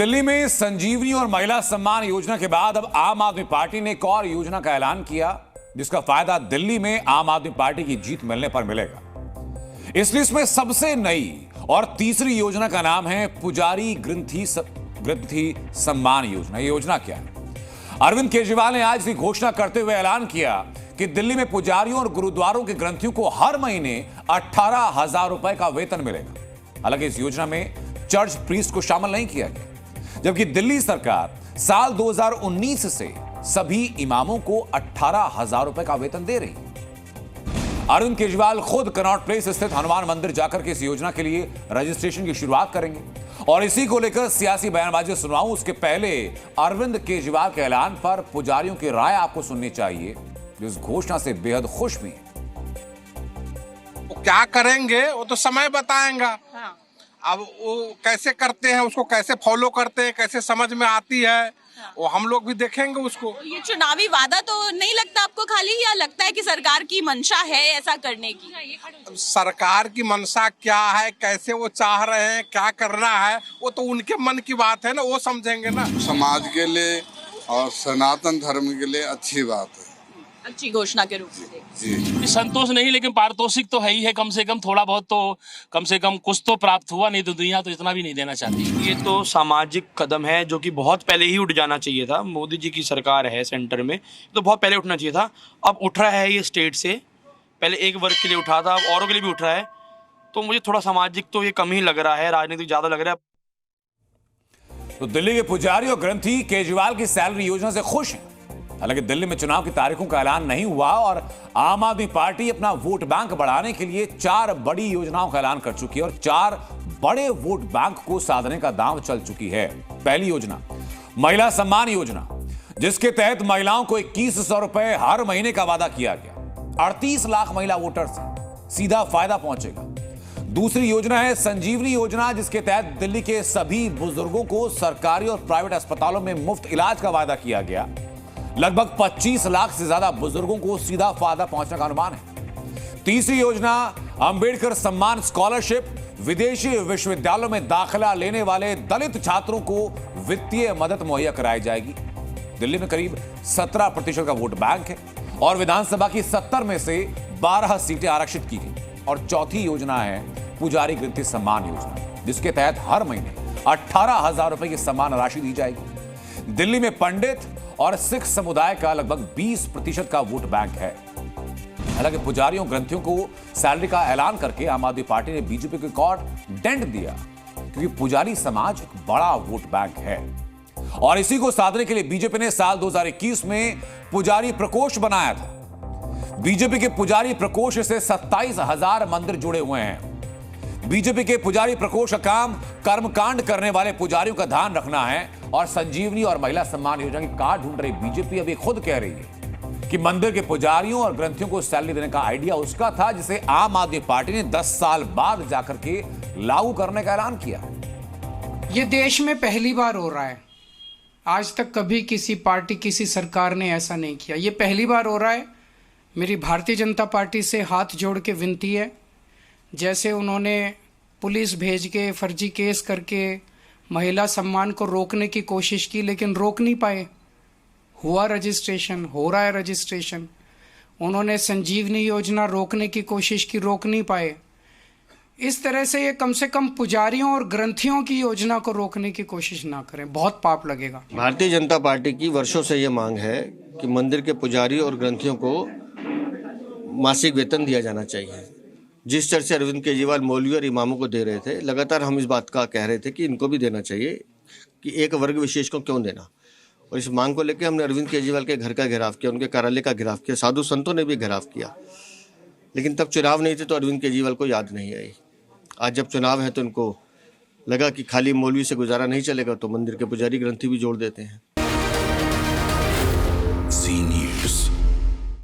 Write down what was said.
दिल्ली में संजीवनी और महिला सम्मान योजना के बाद अब आम आदमी पार्टी ने एक और योजना का ऐलान किया, जिसका फायदा दिल्ली में आम आदमी पार्टी की जीत मिलने पर मिलेगा। इस लिस्ट में सबसे नई और तीसरी योजना का नाम है पुजारी ग्रंथी सम्मान योजना। ये योजना क्या है? अरविंद केजरीवाल ने आज इसकी घोषणा करते हुए ऐलान किया कि दिल्ली में पुजारियों और गुरुद्वारों के ग्रंथियों को हर महीने 18,000 रुपए का वेतन मिलेगा। हालांकि इस योजना में चर्च प्रीस्ट को शामिल नहीं किया गया, जबकि दिल्ली सरकार साल 2019 से सभी इमामों को 18,000 रुपए का वेतन दे रही है। अरविंद केजरीवाल खुद कनॉट प्लेस स्थित हनुमान मंदिर जाकर के इस योजना के लिए रजिस्ट्रेशन की शुरुआत करेंगे और इसी को लेकर सियासी बयानबाजी सुनाऊं उसके पहले अरविंद केजरीवाल के ऐलान पर पुजारियों की राय आपको सुननी चाहिए, जो इस घोषणा से बेहद खुश भी हैं। क्या करेंगे वो तो समय बताएगा। हाँ। अब वो कैसे करते हैं, उसको कैसे फॉलो करते हैं, कैसे समझ में आती है, हाँ। वो हम लोग भी देखेंगे उसको। ये चुनावी वादा तो नहीं लगता आपको खाली, या लगता है कि सरकार की मंशा है ऐसा करने की? सरकार की मंशा क्या है, कैसे वो चाह रहे हैं, क्या करना है, वो तो उनके मन की बात है ना, वो समझेंगे ना। समाज के लिए और सनातन धर्म के लिए अच्छी बात है, अच्छी घोषणा के रूप में। जी संतोष नहीं, लेकिन पारितोषिक तो है ही है, कम से कम थोड़ा बहुत तो कम से कम कुछ तो प्राप्त हुआ, नहीं तो दुनिया तो इतना भी नहीं देना चाहती। ये तो सामाजिक कदम है जो कि बहुत पहले ही उठ जाना चाहिए था। मोदी जी की सरकार है सेंटर में, तो बहुत पहले उठना चाहिए था। अब उठ रहा है ये स्टेट से, पहले एक वर्ग के लिए उठा था, अब औरों के लिए भी उठ रहा है। तो मुझे थोड़ा सामाजिक तो ये कम ही लग रहा है, राजनीतिक ज्यादा लग रहा है। तो दिल्ली के पुजारी और ग्रंथी केजरीवाल की सैलरी योजना से खुश हैं। हालांकि दिल्ली में चुनाव की तारीखों का ऐलान नहीं हुआ और आम आदमी पार्टी अपना वोट बैंक बढ़ाने के लिए 4 बड़ी योजनाओं का ऐलान कर चुकी है और 4 बड़े वोट बैंक को साधने का दांव चल चुकी है। पहली योजना महिला सम्मान योजना, जिसके तहत महिलाओं को 2100 रुपए हर महीने का वादा किया गया। 38 लाख महिला वोटर से सीधा फायदा पहुंचेगा। दूसरी योजना है संजीवनी योजना, जिसके तहत दिल्ली के सभी बुजुर्गों को सरकारी और प्राइवेट अस्पतालों में मुफ्त इलाज का वादा किया गया। लगभग 25 लाख से ज्यादा बुजुर्गों को सीधा फायदा पहुंचने का अनुमान है। तीसरी योजना अंबेडकर सम्मान स्कॉलरशिप, विदेशी विश्वविद्यालयों में दाखिला लेने वाले दलित छात्रों को वित्तीय मदद मुहैया कराई जाएगी। दिल्ली में करीब 17% का वोट बैंक है और विधानसभा की 70 में से 12 सीटें आरक्षित की गई। और चौथी योजना है पुजारी ग्रंथी सम्मान योजना, जिसके तहत हर महीने 18,000 रुपए की सम्मान राशि दी जाएगी। दिल्ली में पंडित और सिख समुदाय का लगभग 20% का वोट बैंक है। हालांकि पुजारियों ग्रंथियों को सैलरी का ऐलान करके आम आदमी पार्टी ने बीजेपी को एक और डेंट दिया, क्योंकि पुजारी समाज एक बड़ा वोट बैंक है और इसी को साधने के लिए बीजेपी ने साल 2021 में पुजारी प्रकोष्ठ बनाया था। बीजेपी के पुजारी प्रकोष्ठ से 27,000 मंदिर जुड़े हुए हैं। बीजेपी के पुजारी प्रकोष्ठ का काम कर्मकांड करने वाले पुजारियों का ध्यान रखना है और संजीवनी और महिला सम्मान योजना की कार्ड ढूंढ रही बीजेपी अभी खुद कह रही है कि मंदिर के पुजारियों और ग्रंथियों को सैलरी देने का आइडिया उसका था, जिसे आम आदमी पार्टी ने 10 साल बाद जाकर के लागू करने का ऐलान किया। ये देश में पहली बार हो रहा है। आज तक कभी किसी पार्टी, किसी सरकार ने ऐसा नहीं किया। ये पहली बार हो रहा है। मेरी भारतीय जनता पार्टी से हाथ जोड़ के विनती है, जैसे उन्होंने पुलिस भेज के फर्जी केस करके महिला सम्मान को रोकने की कोशिश की, लेकिन रोक नहीं पाए। हुआ रजिस्ट्रेशन, हो रहा है रजिस्ट्रेशन। उन्होंने संजीवनी योजना रोकने की कोशिश की, रोक नहीं पाए। इस तरह से ये कम से कम पुजारियों और ग्रंथियों की योजना को रोकने की कोशिश ना करें, बहुत पाप लगेगा। भारतीय जनता पार्टी की वर्षों से ये मांग है कि मंदिर के पुजारी और ग्रंथियों को मासिक वेतन दिया जाना चाहिए। जिस तरह से अरविंद केजरीवाल मौलवी और इमामों को दे रहे थे, लगातार हम इस बात का कह रहे थे कि इनको भी देना चाहिए, कि एक वर्ग विशेष को क्यों देना। और इस मांग को लेकर हमने अरविंद केजरीवाल के घर का घेराव किया, उनके कार्यालय का घेराव किया, साधु संतों ने भी घेराव किया, लेकिन तब चुनाव नहीं थे तो अरविंद केजरीवाल को याद नहीं आई। आज जब चुनाव है तो उनको लगा कि खाली मौलवी से गुजारा नहीं चलेगा, तो मंदिर के पुजारी ग्रंथी भी जोड़ देते हैं।